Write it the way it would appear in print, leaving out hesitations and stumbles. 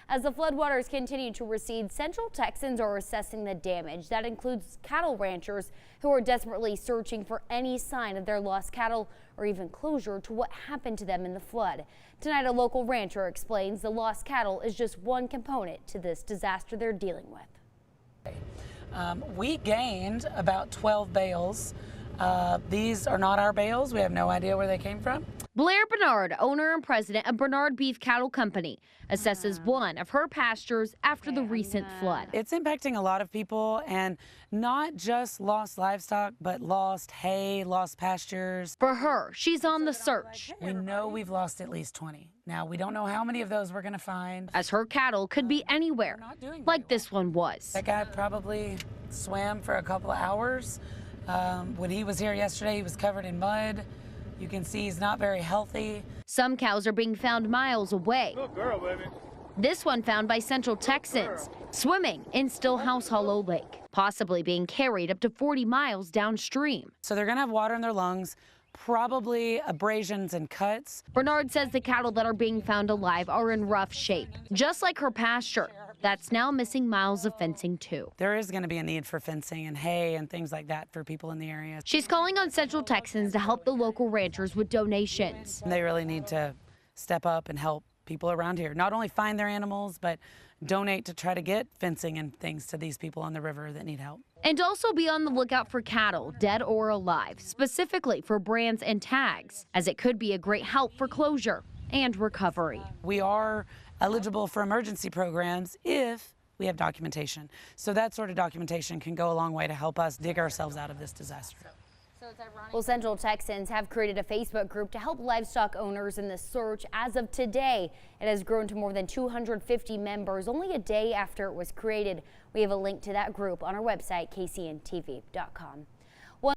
As the floodwaters continue to recede, Central Texans are assessing the damage. That includes cattle ranchers who are desperately searching for any sign of their lost cattle or even closure to what happened to them in the flood. Tonight, a local rancher explains the lost cattle is just one component to this disaster they're dealing with. We gained about 12 bales. These are not our bales. We have no idea where they came from. Blair Bernard, owner and president of Bernard Beef Cattle Company, assesses one of her pastures after the recent flood. It's impacting a lot of people, and not just lost livestock, but lost hay, lost pastures. For her, she's on the search. We know we've lost at least 20. Now, we don't know how many of those we're going to find. As her cattle could be anywhere, like this one was. That guy probably swam for a couple of hours. When he was here yesterday, he was covered in mud. You can see he's not very healthy. Some cows are being found miles away. Good girl, baby. This one found by Central Texans, swimming in Stillhouse Hollow Lake, possibly being carried up to 40 miles downstream. So they're going to have water in their lungs, probably abrasions and cuts. Bernard says the cattle that are being found alive are in rough shape, just like her pasture. That's now missing miles of fencing too. There is going to be a need for fencing and hay and things like that for people in the area. She's calling on Central Texans to help the local ranchers with donations. They really need to step up and help people around here. Not only find their animals, but donate to try to get fencing and things to these people on the river that need help. And also be on the lookout for cattle, dead or alive, specifically for brands and tags, as it could be a great help for closure and recovery. We are eligible for emergency programs if we have documentation. So that sort of documentation can go a long way to help us dig ourselves out of this disaster. Well, Central Texans have created a Facebook group to help livestock owners in the search. As of today, it has grown to more than 250 members only a day after it was created. We have a link to that group on our website, kcntv.com.